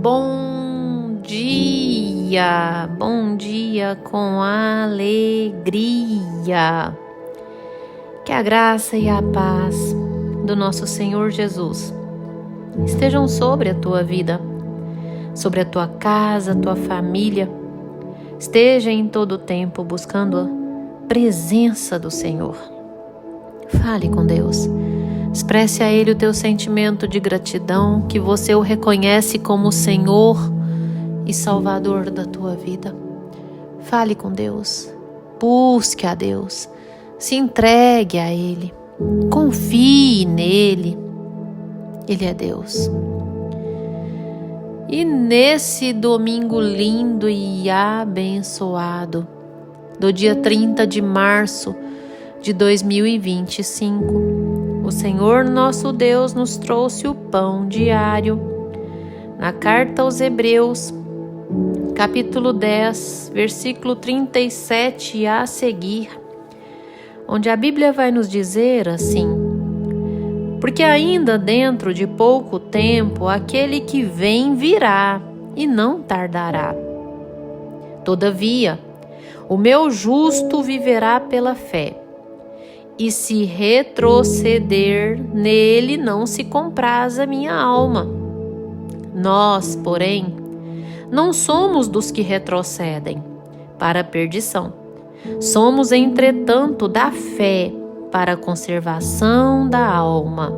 Bom dia com alegria. Que a graça e a paz do nosso Senhor Jesus estejam sobre a tua vida, sobre a tua casa, a tua família. Esteja em todo o tempo buscando a presença do Senhor. Fale com Deus. Expresse a Ele o teu sentimento de gratidão, que você o reconhece como Senhor e Salvador da tua vida. Fale com Deus. Busque a Deus. Se entregue a Ele. Confie nele. Ele é Deus. E nesse domingo lindo e abençoado, do dia 30 de março de 2025, o Senhor nosso Deus nos trouxe o pão diário. Na carta aos Hebreus, capítulo 10, versículo 37 a seguir, onde a Bíblia vai nos dizer assim: porque ainda dentro de pouco tempo aquele que vem virá e não tardará. Todavia, o meu justo viverá pela fé. E se retroceder, nele não se compraz a minha alma. Nós, porém, não somos dos que retrocedem para a perdição. Somos, entretanto, da fé para a conservação da alma.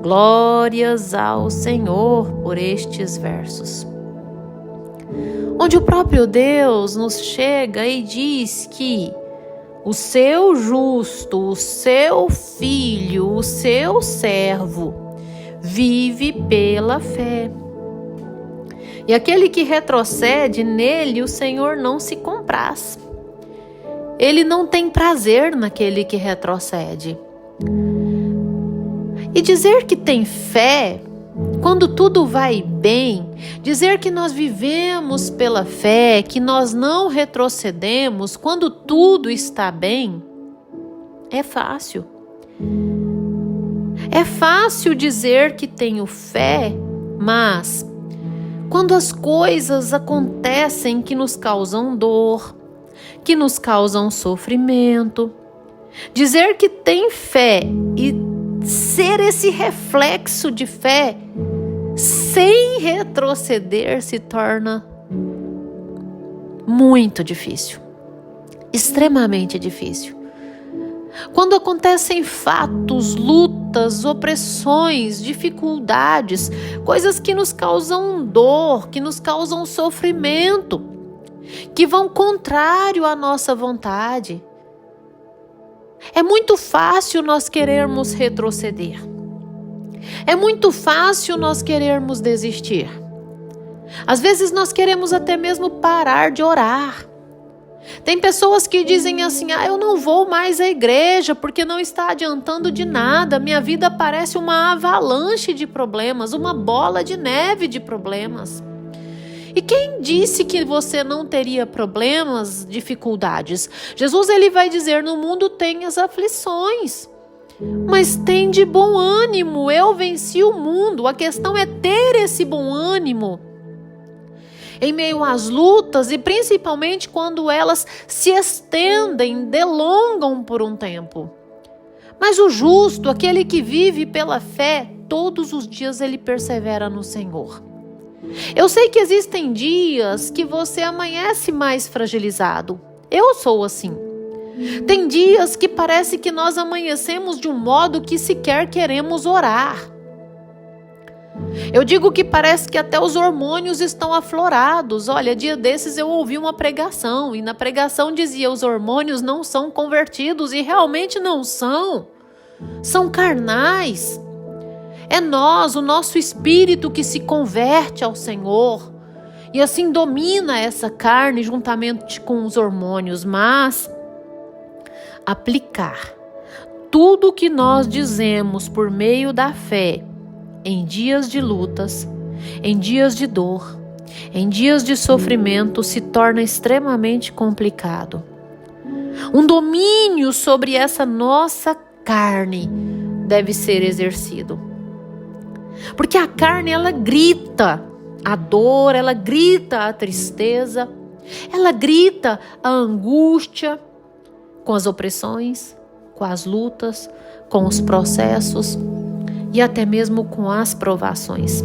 Glórias ao Senhor por estes versos, onde o próprio Deus nos chega e diz que o seu justo, o seu filho, o seu servo, vive pela fé. E aquele que retrocede, nele o Senhor não se compraz. Ele não tem prazer naquele que retrocede. E dizer que tem fé, quando tudo vai bem, dizer que nós vivemos pela fé, que nós não retrocedemos quando tudo está bem, é fácil. É fácil dizer que tenho fé, mas quando as coisas acontecem que nos causam dor, que nos causam sofrimento, dizer que tem fé e ser esse reflexo de fé sem retroceder se torna muito difícil, extremamente difícil. Quando acontecem fatos, lutas, opressões, dificuldades, coisas que nos causam dor, que nos causam sofrimento, que vão contrário à nossa vontade, é muito fácil nós querermos retroceder. É muito fácil nós querermos desistir. Às vezes nós queremos até mesmo parar de orar. Tem pessoas que dizem assim: eu não vou mais à igreja porque não está adiantando de nada. Minha vida parece uma avalanche de problemas, uma bola de neve de problemas. E quem disse que você não teria problemas, dificuldades? Jesus, ele vai dizer: no mundo tem as aflições, mas tem de bom ânimo, eu venci o mundo. A questão é ter esse bom ânimo em meio às lutas, e principalmente quando elas se estendem, delongam por um tempo. Mas o justo, aquele que vive pela fé, todos os dias ele persevera no Senhor. Eu sei que existem dias que você amanhece mais fragilizado. Eu sou assim. Tem dias que parece que nós amanhecemos de um modo que sequer queremos orar. Eu digo que parece que até os hormônios estão aflorados. Olha, dia desses eu ouvi uma pregação e na pregação dizia: os hormônios não são convertidos, e realmente não são. São carnais. É nós, o nosso espírito, que se converte ao Senhor e assim domina essa carne juntamente com os hormônios. Mas aplicar tudo o que nós dizemos por meio da fé em dias de lutas, em dias de dor, em dias de sofrimento se torna extremamente complicado. Um domínio sobre essa nossa carne deve ser exercido. Porque a carne, ela grita, a dor, ela grita a tristeza, ela grita a angústia com as opressões, com as lutas, com os processos e até mesmo com as provações.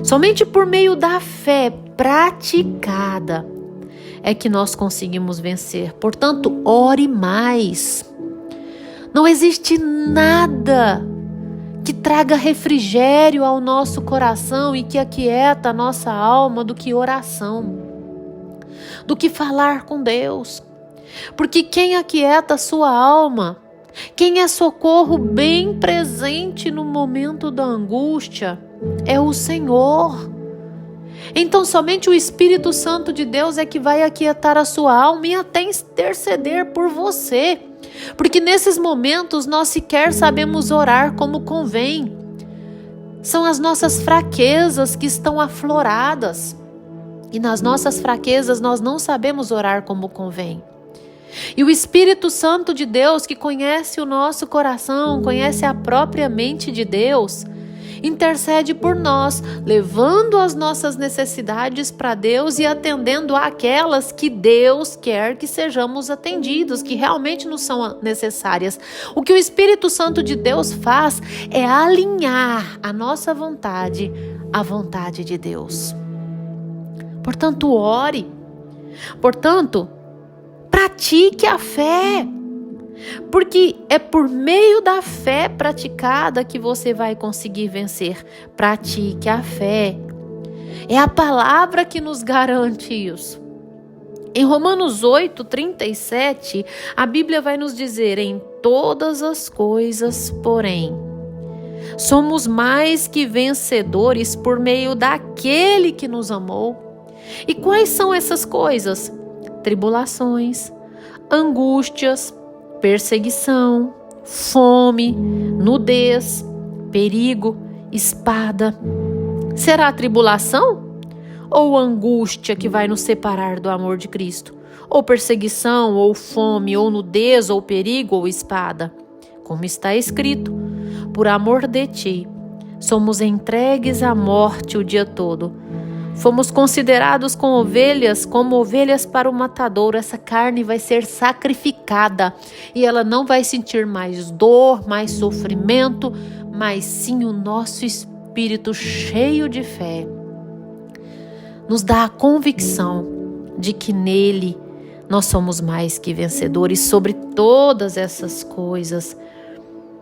Somente por meio da fé praticada é que nós conseguimos vencer. Portanto, ore mais. Não existe nada que traga refrigério ao nosso coração e que aquieta a nossa alma do que oração, do que falar com Deus. Porque quem aquieta a sua alma, quem é socorro bem presente no momento da angústia, é o Senhor. Então somente o Espírito Santo de Deus é que vai aquietar a sua alma e até interceder por você. Porque nesses momentos nós sequer sabemos orar como convém. São as nossas fraquezas que estão afloradas. E nas nossas fraquezas nós não sabemos orar como convém. E o Espírito Santo de Deus, que conhece o nosso coração, conhece a própria mente de Deus, intercede por nós, levando as nossas necessidades para Deus e atendendo àquelas que Deus quer que sejamos atendidos, que realmente nos são necessárias. O que o Espírito Santo de Deus faz é alinhar a nossa vontade à vontade de Deus. Portanto, ore. Portanto, pratique a fé. Porque é por meio da fé praticada que você vai conseguir vencer. Pratique a fé. É a palavra que nos garante isso. Em Romanos 8:37, a Bíblia vai nos dizer: em todas as coisas, porém, somos mais que vencedores por meio daquele que nos amou. E quais são essas coisas? Tribulações, angústias, perseguição, fome, nudez, perigo, espada. Será a tribulação ou angústia que vai nos separar do amor de Cristo? Ou perseguição, ou fome, ou nudez, ou perigo, ou espada? Como está escrito: por amor de ti, somos entregues à morte o dia todo. Fomos considerados como ovelhas para o matadouro. Essa carne vai ser sacrificada e ela não vai sentir mais dor, mais sofrimento, mas sim o nosso espírito cheio de fé nos dá a convicção de que nele nós somos mais que vencedores sobre todas essas coisas.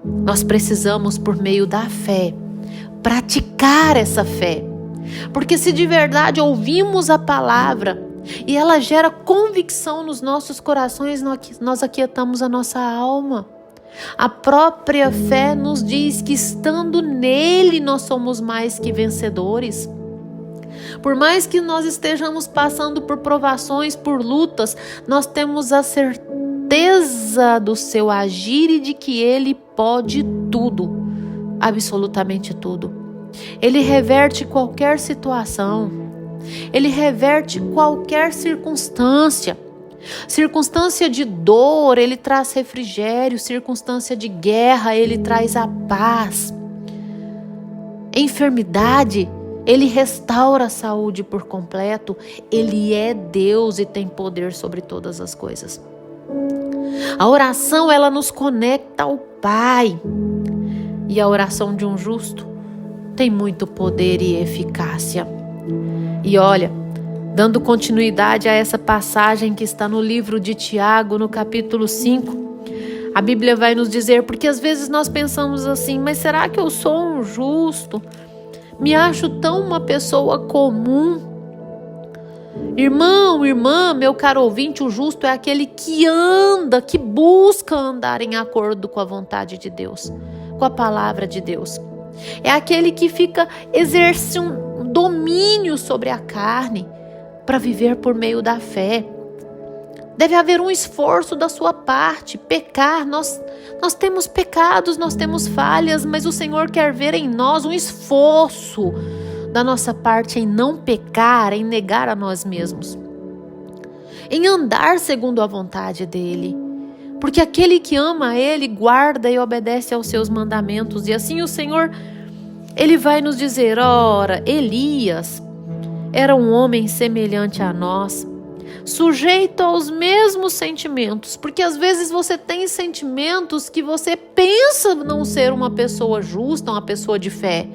Nós precisamos, por meio da fé, praticar essa fé. Porque se de verdade ouvimos a palavra e ela gera convicção nos nossos corações, nós aquietamos a nossa alma. A própria fé nos diz que estando nele nós somos mais que vencedores. Por mais que nós estejamos passando por provações, por lutas, nós temos a certeza do seu agir e de que ele pode tudo, absolutamente tudo. Ele reverte qualquer situação. Ele reverte qualquer circunstância. Circunstância de dor, ele traz refrigério. Circunstância de guerra, ele traz a paz. Enfermidade, ele restaura a saúde por completo. Ele é Deus e tem poder sobre todas as coisas. A oração, ela nos conecta ao Pai. E a oração de um justo tem muito poder e eficácia. E olha, dando continuidade a essa passagem que está no livro de Tiago, no capítulo 5, a Bíblia vai nos dizer, porque às vezes nós pensamos assim: mas será que eu sou um justo? Me acho tão uma pessoa comum. Irmão, irmã, meu caro ouvinte, o justo é aquele que anda, que busca andar em acordo com a vontade de Deus, com a palavra de Deus. É aquele que exerce um domínio sobre a carne para viver por meio da fé. Deve haver um esforço da sua parte. Pecar, nós temos pecados, nós temos falhas, mas o Senhor quer ver em nós um esforço da nossa parte em não pecar, em negar a nós mesmos, em andar segundo a vontade dEle. Porque aquele que ama a Ele guarda e obedece aos seus mandamentos. E assim o Senhor, Ele vai nos dizer: ora, Elias, era um homem semelhante a nós, sujeito aos mesmos sentimentos, porque às vezes você tem sentimentos que você pensa não ser uma pessoa justa, uma pessoa de fé.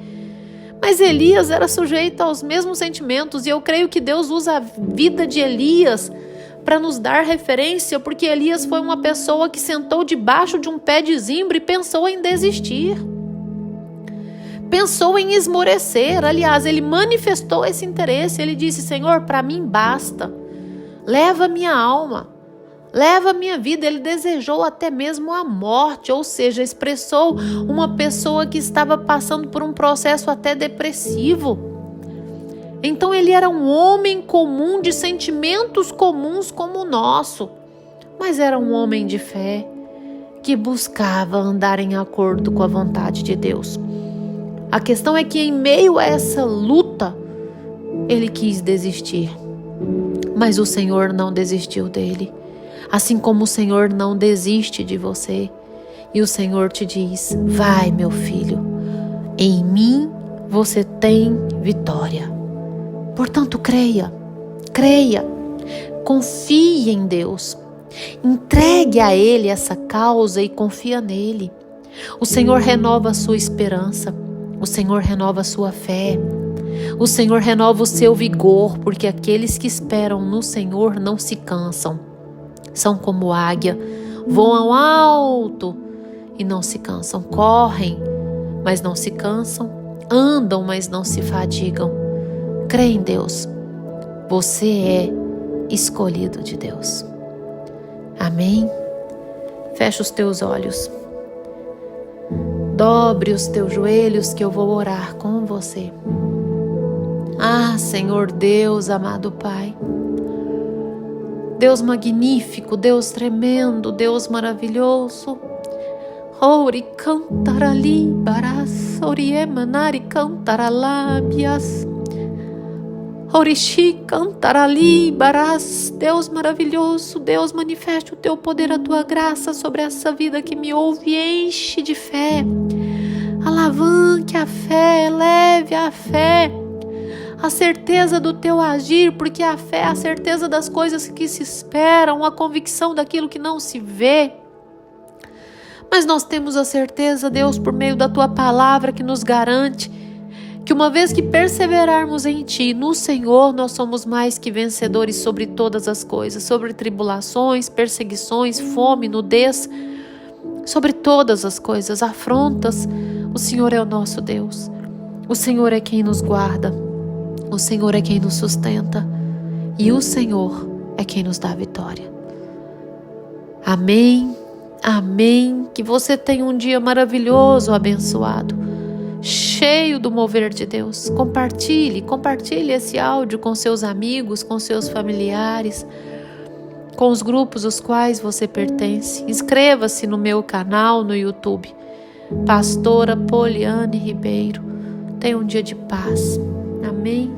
Mas Elias era sujeito aos mesmos sentimentos, e eu creio que Deus usa a vida de Elias para nos dar referência, porque Elias foi uma pessoa que sentou debaixo de um pé de zimbro e pensou em desistir. Pensou em esmorecer. Aliás, ele manifestou esse interesse. Ele disse: Senhor, para mim basta. Leva minha alma. Leva minha vida. Ele desejou até mesmo a morte, ou seja, expressou uma pessoa que estava passando por um processo até depressivo. Então ele era um homem comum, de sentimentos comuns como o nosso, mas era um homem de fé que buscava andar em acordo com a vontade de Deus. A questão é que em meio a essa luta, ele quis desistir. Mas o Senhor não desistiu dele. Assim como o Senhor não desiste de você. E o Senhor te diz: vai, meu filho, em mim você tem vitória. Portanto, creia, confie em Deus. Entregue a Ele essa causa e confia nele. O Senhor renova a sua esperança. O Senhor renova a sua fé. O Senhor renova o seu vigor, porque aqueles que esperam no Senhor não se cansam. São como águia, voam alto e não se cansam. Correm, mas não se cansam. Andam, mas não se fadigam. Crê em Deus. Você é escolhido de Deus. Amém? Fecha os teus olhos. Dobre os teus joelhos que eu vou orar com você. Ah, Senhor Deus, amado Pai. Deus magnífico, Deus tremendo, Deus maravilhoso. Ori cantarali baras, oriemanari cantaralabias. Orixi cantarali baras. Deus maravilhoso, Deus, manifeste o teu poder, a tua graça sobre essa vida que me ouve, enche de fé. Alavanque a fé, eleve a fé, a certeza do teu agir, porque a fé é a certeza das coisas que se esperam, a convicção daquilo que não se vê. Mas nós temos a certeza, Deus, por meio da tua palavra, que nos garante que uma vez que perseverarmos em ti, no Senhor, nós somos mais que vencedores sobre todas as coisas, sobre tribulações, perseguições, fome, nudez, sobre todas as coisas, afrontas. O Senhor é o nosso Deus. O Senhor é quem nos guarda. O Senhor é quem nos sustenta. E o Senhor é quem nos dá a vitória. Amém. Amém. Que você tenha um dia maravilhoso, abençoado, cheio do mover de Deus. Compartilhe esse áudio com seus amigos, com seus familiares, com os grupos aos quais você pertence. Inscreva-se no meu canal no YouTube, Pastora Poliane Ribeiro. Tenha um dia de paz. Amém.